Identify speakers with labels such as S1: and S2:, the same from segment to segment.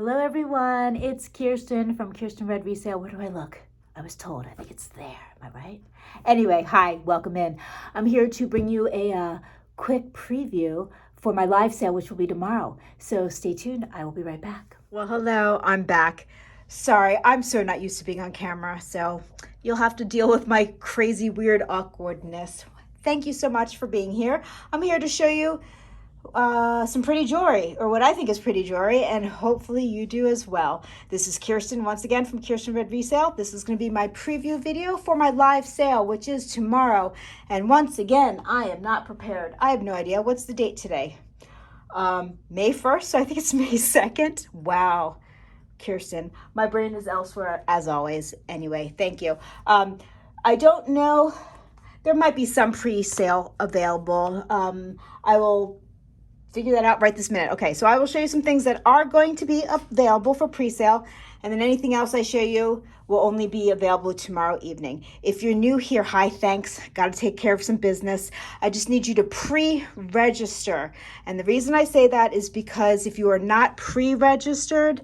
S1: Hello everyone, it's Kiersten from Kiersten Red Resale. Where do I look? I was told, I think it's there, am I right? Anyway, hi, welcome in. I'm here to bring you a quick preview for my live sale, which will be tomorrow. So stay tuned, I will be right back.
S2: Well, hello, I'm back. Sorry, I'm so not used to being on camera, so you'll have to deal with my crazy, weird awkwardness. Thank you so much for being here. I'm here to show you some pretty jewelry, or what I think is pretty jewelry, and hopefully you do as well. This is Kiersten once again from Kiersten Red Resale. This is going to be my preview video for my live sale, which is tomorrow. And once again, I am not prepared. I have no idea. What's the date today? May 1st, so I think it's May 2nd. Wow, Kiersten, my brain is elsewhere as always. Anyway, thank you. I don't know. There might be some pre-sale available. I will figure that out right this minute. Okay, so I will show you some things that are going to be available for pre-sale, and then anything else I show you will only be available tomorrow evening. If you're new here, hi, thanks. Got to take care of some business. I just need you to pre-register. And the reason I say that is because if you are not pre-registered,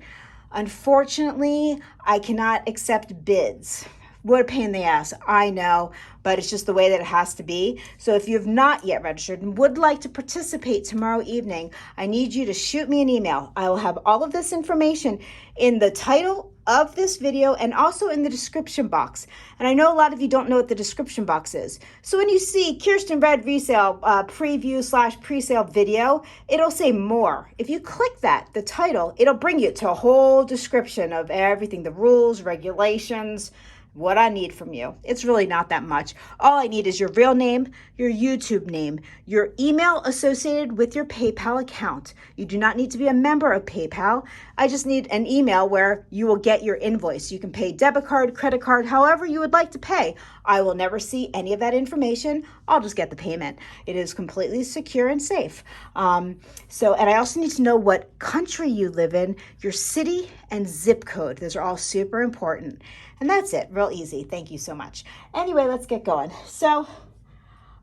S2: unfortunately, I cannot accept bids. What a pain in the ass, I know, but it's just the way that it has to be. So if you have not yet registered and would like to participate tomorrow evening, I need you to shoot me an email. I will have all of this information in the title of this video and also in the description box. And I know a lot of you don't know what the description box is. So when you see Kiersten Red Resale preview / pre-sale video, it'll say more. If you click that, the title, it'll bring you to a whole description of everything, the rules, regulations, what I need from you. It's really not that much. All I need is your real name, your YouTube name, your email associated with your PayPal account. You do not need to be a member of PayPal. I just need an email where you will get your invoice. You can pay debit card, credit card, however you would like to pay. I will never see any of that information. I'll just get the payment. It is completely secure and safe. And I also need to know what country you live in, your city and zip code. Those are all super important. And that's it, real easy. Thank you so much. Anyway, let's get going. So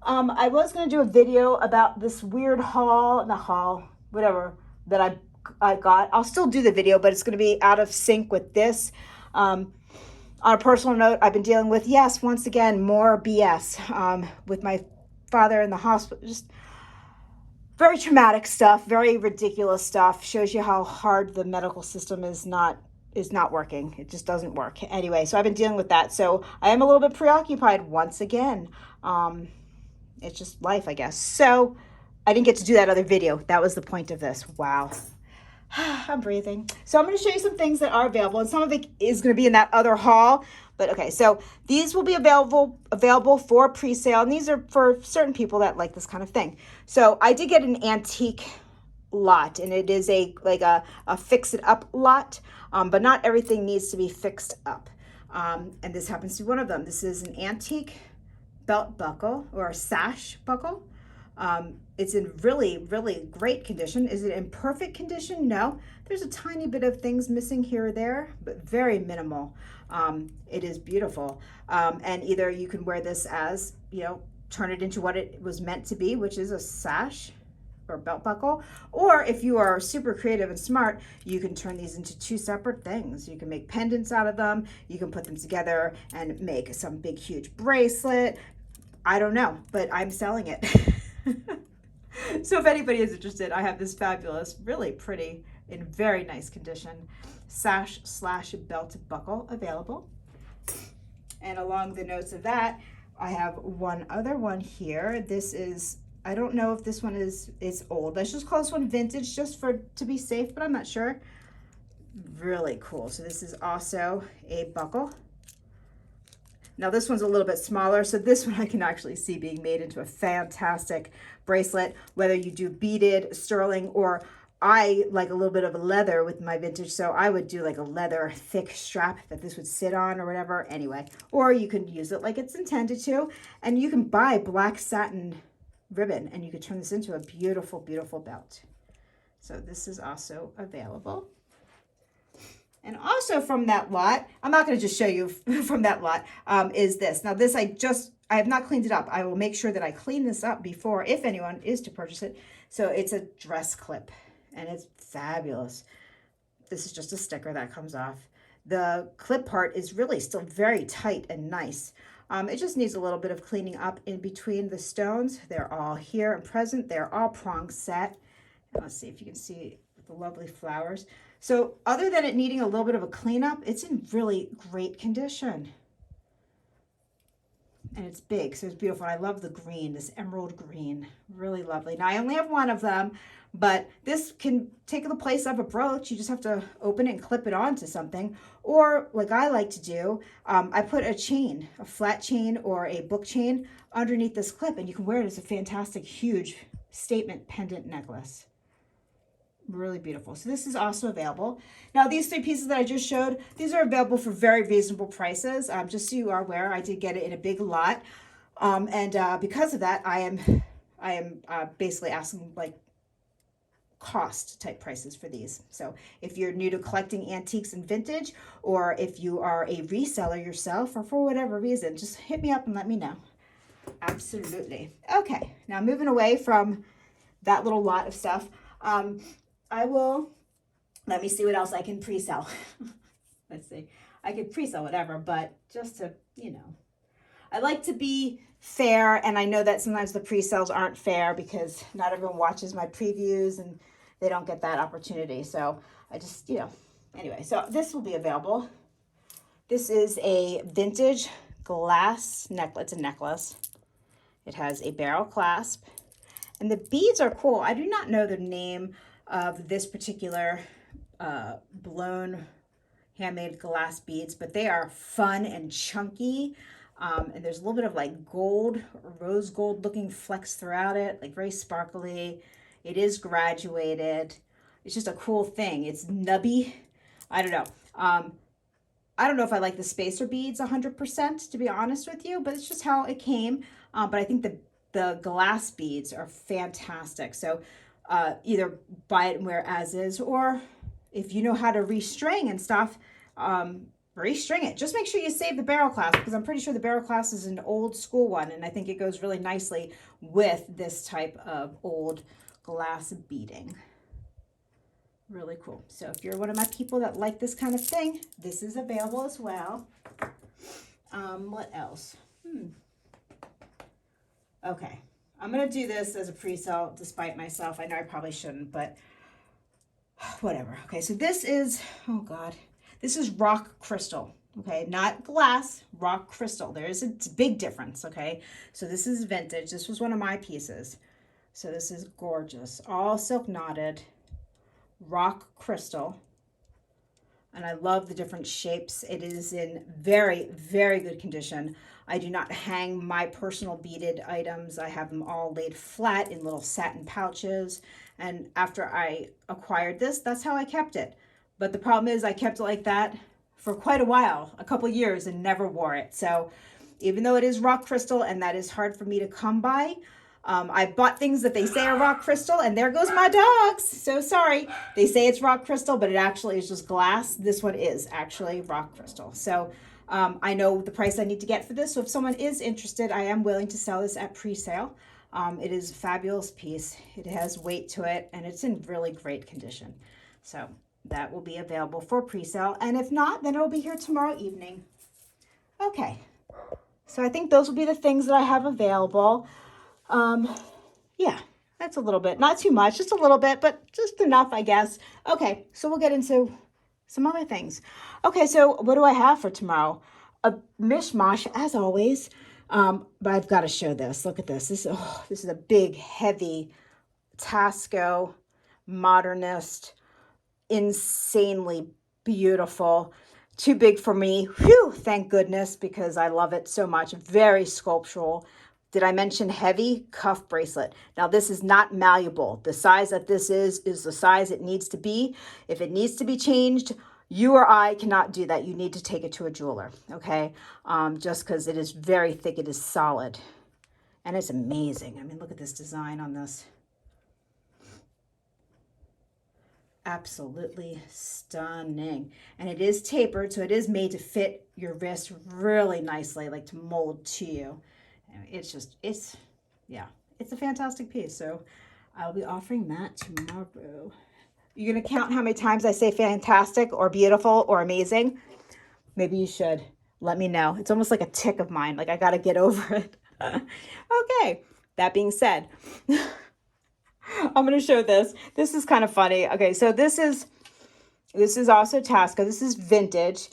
S2: I was going to do a video about this weird whatever, that I got. I'll still do the video, but it's going to be out of sync with this. On a personal note, I've been dealing with, yes, once again, more BS with my father in the hospital. Just very traumatic stuff, very ridiculous stuff. Shows you how hard the medical system is not working. It just doesn't work. Anyway, so I've been dealing with that. So I am a little bit preoccupied once again. It's just life, I guess. So I didn't get to do that other video. That was the point of this. Wow. I'm breathing. So I'm going to show you some things that are available, and some of it is going to be in that other haul. But okay, so these will be available for pre-sale, and these are for certain people that like this kind of thing. So I did get an antique lot, and it is a fix it up lot, but not everything needs to be fixed up, and this happens to be one of them. This is an antique belt buckle, or a sash buckle. It's in really, really great condition. Is it in perfect condition? No. There's a tiny bit of things missing here or there, but very minimal. It is beautiful. And either you can wear this as, turn it into what it was meant to be, which is a sash or belt buckle, or if you are super creative and smart, you can turn these into two separate things. You can make pendants out of them. You can put them together and make some big, huge bracelet. I don't know, but I'm selling it. So if anybody is interested, I have this fabulous, really pretty, in very nice condition, sash / belt buckle available. And along the notes of that, I have one other one here. This is, I don't know if this one is old. Let's just call this one vintage just to be safe, but I'm not sure. Really cool. So this is also a buckle. Now this one's a little bit smaller, so this one I can actually see being made into a fantastic bracelet, whether you do beaded, sterling, or I like a little bit of a leather with my vintage, so I would do like a leather thick strap that this would sit on or whatever. Anyway, or you can use it like it's intended to, and you can buy black satin ribbon and you could turn this into a beautiful, beautiful belt. So this is also available. And also from that lot, I'm not going to just show you from that lot, is this. Now this I have not cleaned it up. I will make sure that I clean this up before, if anyone is to purchase it. So it's a dress clip, and it's fabulous. this is just a sticker that comes off. The clip part is really still very tight and nice. It just needs a little bit of cleaning up in between the stones. They're all here and present. They're all prong set. And let's see if you can see the lovely flowers. So other than it needing a little bit of a cleanup, it's in really great condition. And it's big, so it's beautiful. I love the green, this emerald green, really lovely. Now I only have one of them, but this can take the place of a brooch. You just have to open it and clip it onto something. Or like I like to do, I put a chain, a flat chain or a book chain underneath this clip, and you can wear it as a fantastic, huge statement pendant necklace. Really beautiful. So this is also available. Now these 3 pieces that I just showed, these are available for very reasonable prices. Just so you are aware, I did get it in a big lot. Because of that, I am basically asking like cost type prices for these. So if you're new to collecting antiques and vintage, or if you are a reseller yourself, or for whatever reason, just hit me up and let me know. Absolutely. Okay, now moving away from that little lot of stuff, let me see what else I can pre-sell. Let's see. I could pre-sell whatever, but just to, I like to be fair, and I know that sometimes the pre-sales aren't fair because not everyone watches my previews and they don't get that opportunity. So I just, anyway, so this will be available. This is a vintage glass necklace. It's a necklace. It has a barrel clasp, and the beads are cool. I do not know the name of this particular blown handmade glass beads, but they are fun and chunky. And there's a little bit of like gold, rose gold looking flecks throughout it, like very sparkly. It is graduated. It's just a cool thing. It's nubby. I don't know. I don't know if I like the spacer beads 100%, to be honest with you, but it's just how it came. But I think the glass beads are fantastic. So either buy it and wear as is, or if you know how to restring and stuff, restring it. Just make sure you save the barrel clasp, because I'm pretty sure the barrel clasp is an old school one, and I think it goes really nicely with this type of old glass beading. Really cool. So if you're one of my people that like this kind of thing, this is available as well. What else? Okay. I'm going to do this as a pre-sale despite myself. I know I probably shouldn't, but whatever. Okay, so this is, oh God, this is rock crystal. Okay, not glass, rock crystal. There is a big difference, okay? So this is vintage. This was one of my pieces. So this is gorgeous. All silk knotted, rock crystal. And I love the different shapes. It is in very, very good condition. I do not hang my personal beaded items. I have them all laid flat in little satin pouches. And after I acquired this, that's how I kept it. But the problem is I kept it like that for quite a while, a couple years, and never wore it. So even though it is rock crystal and that is hard for me to come by, I bought things that they say are rock crystal, and there goes my dogs. So sorry. They say it's rock crystal, but it actually is just glass. This one is actually rock crystal. So I know the price I need to get for this. So if someone is interested, I am willing to sell this at pre-sale. It is a fabulous piece. It has weight to it, and it's in really great condition. So that will be available for pre-sale. And if not, then it'll be here tomorrow evening. Okay. So I think those will be the things that I have available. Yeah, that's a little bit, not too much, just a little bit, but just enough, I guess. Okay, so we'll get into some other things. Okay, so what do I have for tomorrow? A mishmash, as always. But I've got to show this. Look at this. This is a big, heavy Tasco modernist, insanely beautiful. Too big for me. Whew, thank goodness, because I love it so much. Very sculptural. Did I mention heavy cuff bracelet? Now this is not malleable. The size that this is the size it needs to be. If it needs to be changed, you or I cannot do that. You need to take it to a jeweler, okay? Just because it is very thick, it is solid. And it's amazing. I mean, look at this design on this. Absolutely stunning. And it is tapered, so it is made to fit your wrist really nicely, like to mold to you. It's a fantastic piece. So I'll be offering that tomorrow. You're going to count how many times I say fantastic or beautiful or amazing? Maybe you should. Let me know. It's almost like a tick of mine. Like I got to get over it. Okay. That being said, I'm going to show this. This is kind of funny. Okay. So this is also Tasco. This is vintage.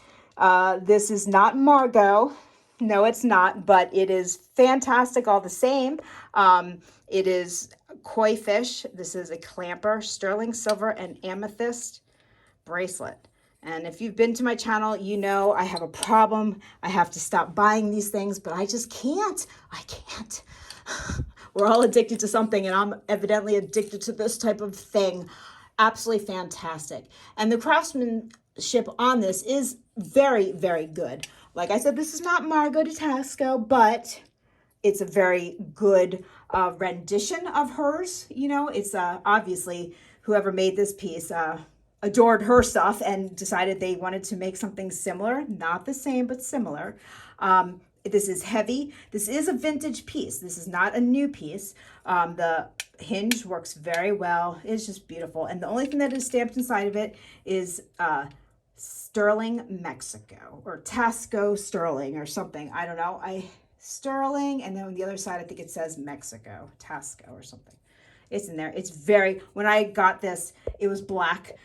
S2: This is not Margot. No, it's not, but it is fantastic all the same. It is koi fish. This is a clamper, sterling silver, and amethyst bracelet. And if you've been to my channel, you know I have a problem. I have to stop buying these things, but I just can't. I can't. We're all addicted to something, and I'm evidently addicted to this type of thing. Absolutely fantastic. And the craftsmanship on this is very, very good. Like I said, this is not Margot de Tasco, but it's a very good rendition of hers. You know, it's obviously whoever made this piece adored her stuff and decided they wanted to make something similar, not the same, but similar. This is heavy. This is a vintage piece. This is not a new piece. The hinge works very well. It's just beautiful. And the only thing that is stamped inside of it is Sterling, Mexico, or Tasco Sterling or something. I don't know. Sterling, and then on the other side, I think it says Mexico, Tasco or something. It's in there. It's very, when I got this, it was black.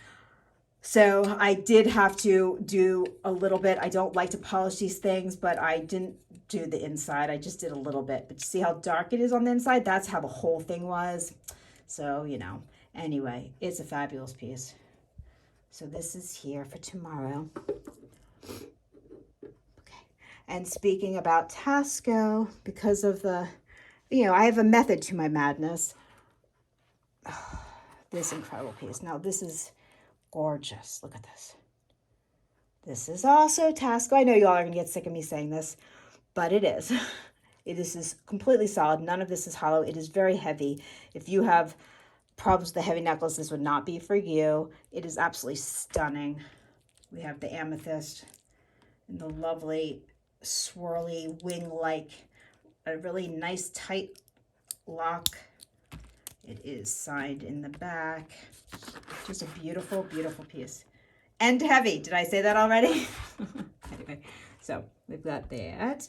S2: So I did have to do a little bit. I don't like to polish these things, but I didn't do the inside. I just did a little bit. But you see how dark it is on the inside? That's how the whole thing was. So, you know, anyway, it's a fabulous piece. So this is here for tomorrow. Okay. And speaking about Tasco, because of the, you know, I have a method to my madness. Oh, this incredible piece. Now, this is gorgeous. Look at this. This is also Tasco. I know you all are going to get sick of me saying this, but it is. This is completely solid. None of this is hollow. It is very heavy. If you have problems with the heavy necklace, this would not be for you. It is absolutely stunning. We have the amethyst and the lovely swirly wing-like, a really nice tight lock. It is signed in the back. Just a beautiful, beautiful piece. And heavy. Did I say that already? Anyway, so we've got that.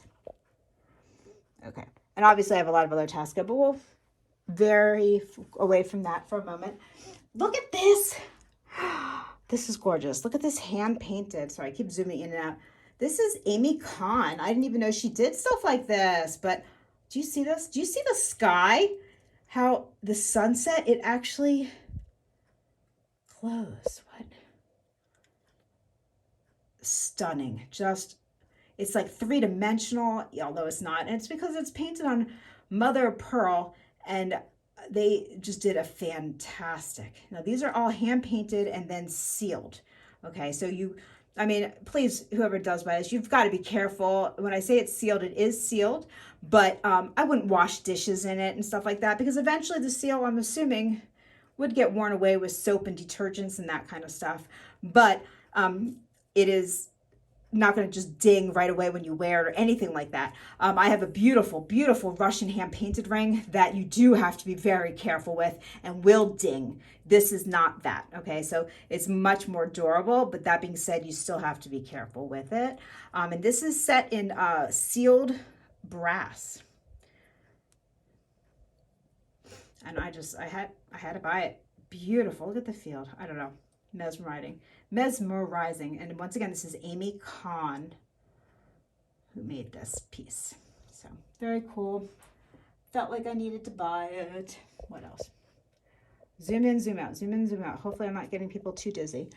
S2: Okay. And obviously I have a lot of other Tasco, but we'll vary away from that for a moment. Look at this. This is gorgeous. Look at this hand painted. Sorry, I keep zooming in and out. This is Amy Kahn. I didn't even know she did stuff like this, but do you see this? Do you see the sky? How the sunset, it actually glows. What? Stunning. Just, it's like three-dimensional, although it's not. And it's because it's painted on mother of pearl, and they just did a fantastic. Now, these are all hand-painted and then sealed. Okay, so you, I mean, please, whoever does buy this, you've got to be careful. When I say it's sealed, it is sealed, but I wouldn't wash dishes in it and stuff like that, because eventually the seal, I'm assuming, would get worn away with soap and detergents and that kind of stuff. But it is not going to just ding right away when you wear it or anything like that. I have a beautiful, beautiful Russian hand-painted ring that you do have to be very careful with and will ding. This is not that, okay? So it's much more durable, but that being said, you still have to be careful with it. And this is set in sealed brass. And I had to buy it. Beautiful. Look at the field. I don't know. Mesmerizing. And once again, this is Amy Kahn who made this piece. So very cool. Felt like I needed to buy it. What else? Zoom in, zoom out, zoom in, zoom out. Hopefully I'm not getting people too dizzy.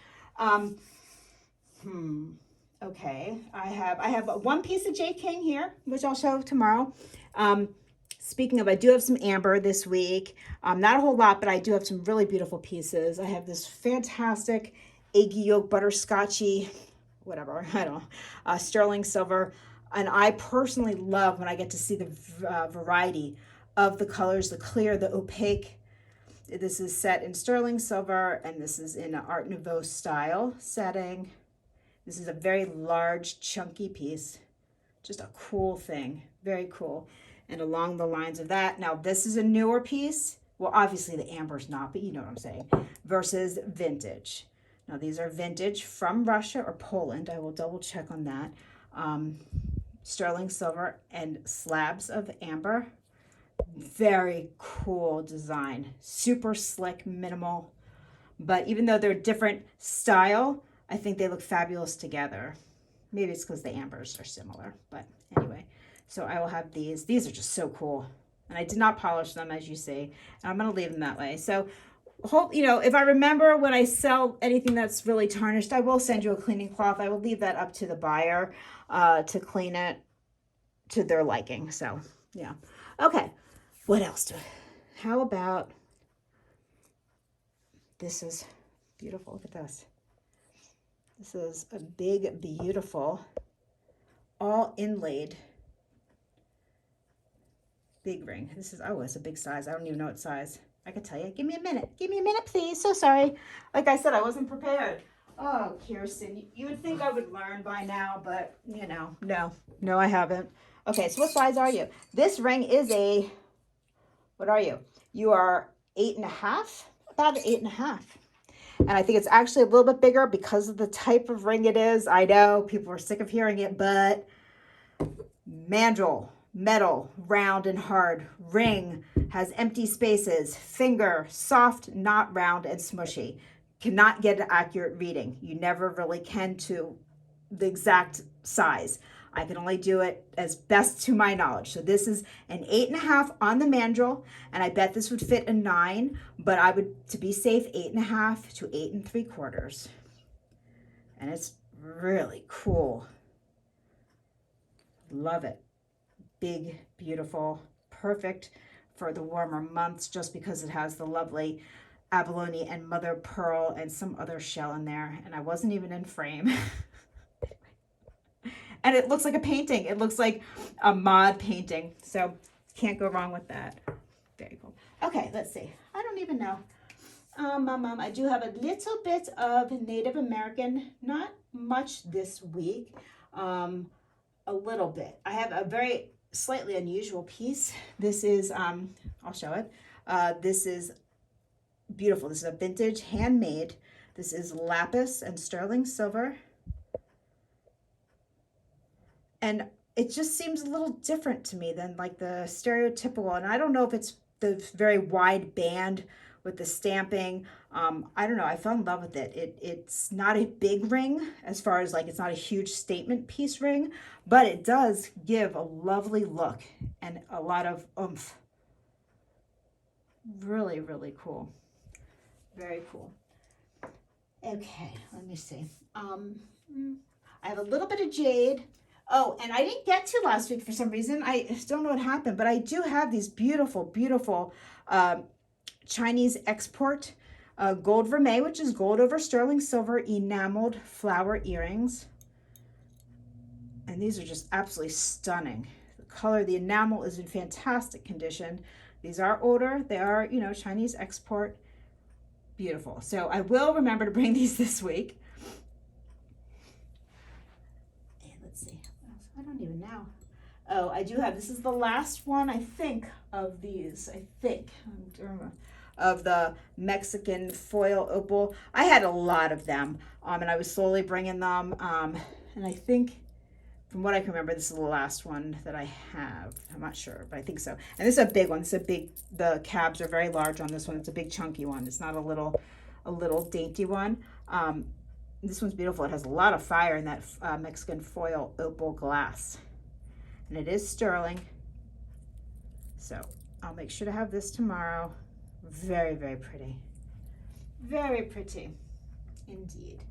S2: Okay, I have one piece of J. King here, which I'll show tomorrow. Speaking of, I do have some amber this week. Not a whole lot, but I do have some really beautiful pieces. I have this fantastic egg yolk butterscotchy, whatever, I don't know, sterling silver. And I personally love when I get to see the variety of the colors, the clear, the opaque. This is set in sterling silver, and this is in an Art Nouveau style setting. This is a very large, chunky piece. Just a cool thing. Very cool. And along the lines of that, now this is a newer piece, Well, obviously the amber's not, but you know what I'm saying, versus vintage. Now these are vintage from Russia or Poland. I will double check on that. Sterling silver and slabs of amber. Very cool design. Super slick, minimal. But even though they're different style, I think they look fabulous together. Maybe it's because the ambers are similar, but anyway. So I will have these. These are just so cool. And I did not polish them, as you see. And I'm going to leave them that way. So hope, you know, if I remember when I sell anything that's really tarnished, I will send you a cleaning cloth. I will leave that up to the buyer to clean it to their liking. So, yeah. Okay. What else do I, how about, this is beautiful. Look at this. This is a big, beautiful, all inlaid big ring. This is, oh, it's a big size. I don't even know what size. I can tell you. Give me a minute. Give me a minute, please. So sorry. Like I said, I wasn't prepared. Oh, Kiersten, you would think I would learn by now, but, you know, no, I haven't. Okay, so what size are you? This ring is a, what are you? You are 8.5, about 8.5. And I think it's actually a little bit bigger because of the type of ring it is. I know people are sick of hearing it, but mandrel, metal, round and hard. Ring has empty spaces. Finger, soft, not round and smushy. Cannot get an accurate reading. You never really can to the exact size. I can only do it as best to my knowledge. So this is an 8.5 on the mandrel, and I bet this would fit a 9, but I would, to be safe, 8.5 to 8.75. And it's really cool. Love it. Big, beautiful, perfect for the warmer months just because it has the lovely abalone and mother pearl and some other shell in there. And I wasn't even in frame. And it looks like a painting. It looks like a mod painting. So can't go wrong with that. Very cool. Okay, let's see. I don't even know. I do have a little bit of Native American. Not much this week. A little bit. I have a very slightly unusual piece. This is, I'll show it. This is beautiful. This is a vintage handmade. This is lapis and sterling silver. And it just seems a little different to me than like the stereotypical. And I don't know if it's the very wide band with the stamping. I don't know. I fell in love with it. It's not a big ring as far as like, it's not a huge statement piece ring, but it does give a lovely look and a lot of oomph. Really, really cool. Very cool. Okay, let me see. I have a little bit of jade. Oh, and I didn't get to last week for some reason. I don't know what happened, but I do have these beautiful, beautiful Chinese export gold vermeil, which is gold over sterling silver enameled flower earrings. And these are just absolutely stunning. The color, the enamel is in fantastic condition. These are older. They are, you know, Chinese export. Beautiful. So I will remember to bring these this week. I don't even know. Oh, I do have, this is the last one, I think, of these. I think. Of the Mexican foil opal. I had a lot of them, and I was slowly bringing them. And I think, from what I can remember, this is the last one that I have. I'm not sure, but I think so. And this is a big one. It's a big, the cabs are very large on this one. It's a big chunky one. It's not a little dainty one. This one's beautiful. It has a lot of fire in that Mexican foil opal glass. And it is sterling. So I'll make sure to have this tomorrow. Very, very pretty. Very pretty indeed.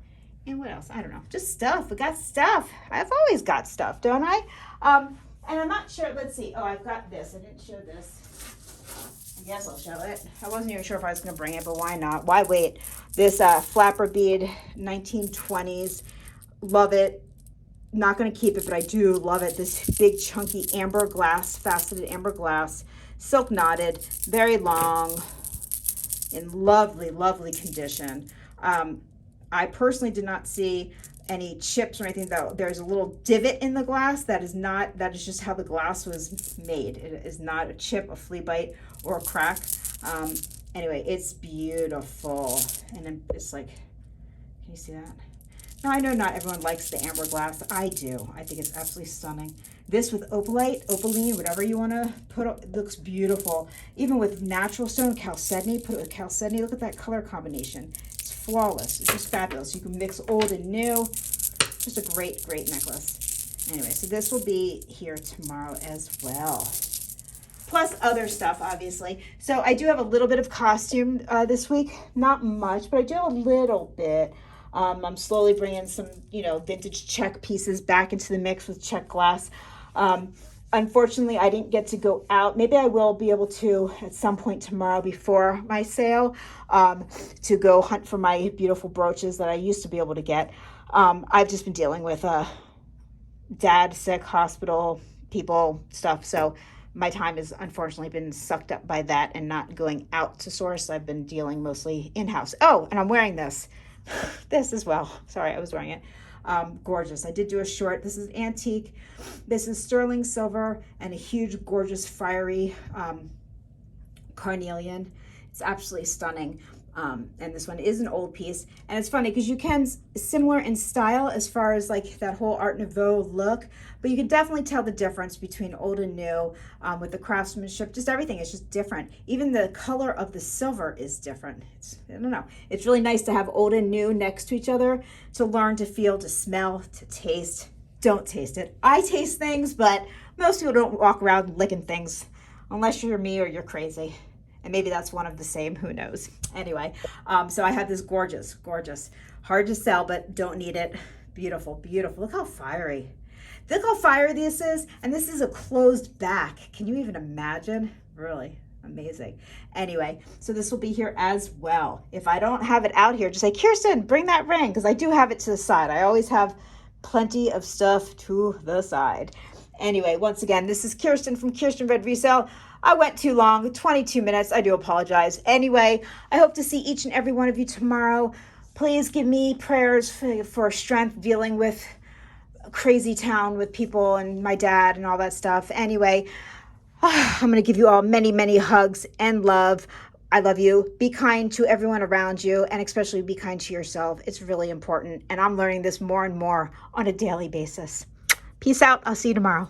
S2: And what else? I don't know. Just stuff. We got stuff. I've always got stuff, don't I? And I'm not sure. Let's see. Oh, I've got this. I didn't show this. I guess I'll show it. I wasn't even sure if I was going to bring it, but why not? Why wait? This flapper bead, 1920s. Love it. Not going to keep it, but I do love it. This big chunky amber glass, faceted amber glass, silk knotted, very long, in lovely, lovely condition. I personally did not see any chips or anything, though. There's a little divot in the glass. That is just how the glass was made. It is not a chip, a flea bite, or a crack. Anyway, it's beautiful. And then it's like, can you see that? Now, I know not everyone likes the amber glass. I do. I think it's absolutely stunning. This with opalite, opaline, whatever you want to put, it looks beautiful. Even with natural stone, chalcedony, put it with chalcedony. Look at that color combination. It's flawless. It's just fabulous. You can mix old and new. Just a great, great necklace. Anyway, so this will be here tomorrow as well. Plus other stuff, obviously. So I do have a little bit of costume this week. Not much, but I do have a little bit. I'm slowly bringing some, vintage check pieces back into the mix with check glass. Unfortunately, I didn't get to go out. Maybe I will be able to at some point tomorrow before my sale to go hunt for my beautiful brooches that I used to be able to get. I've just been dealing with dad, sick, hospital, people, stuff. So my time has unfortunately been sucked up by that and not going out to source. I've been dealing mostly in-house. Oh, and I'm wearing this. This as well. Sorry, I was wearing it. Gorgeous. I did do a short. This is antique. This is sterling silver and a huge, gorgeous, fiery carnelian. It's absolutely stunning. And this one is an old piece. And it's funny because you can, similar in style as far as like that whole Art Nouveau look, but you can definitely tell the difference between old and new with the craftsmanship, just everything is just different. Even the color of the silver is different. I don't know. It's really nice to have old and new next to each other to learn, to feel, to smell, to taste. Don't taste it. I taste things, but most people don't walk around licking things unless you're me or you're crazy. And maybe that's one of the same, who knows. Anyway, so I have this gorgeous, gorgeous, hard to sell, but don't need it. Beautiful, beautiful. Look how fiery. Look how fiery this is. And this is a closed back. Can you even imagine? Really amazing. Anyway, so this will be here as well. If I don't have it out here, just say, Kiersten, bring that ring, because I do have it to the side. I always have plenty of stuff to the side. Anyway, once again, this is Kiersten from Kiersten Red Resale. I went too long, 22 minutes. I do apologize. Anyway, I hope to see each and every one of you tomorrow. Please give me prayers for strength dealing with a crazy town with people and my dad and all that stuff. Anyway, I'm going to give you all many, many hugs and love. I love you. Be kind to everyone around you, and especially be kind to yourself. It's really important. And I'm learning this more and more on a daily basis. Peace out. I'll see you tomorrow.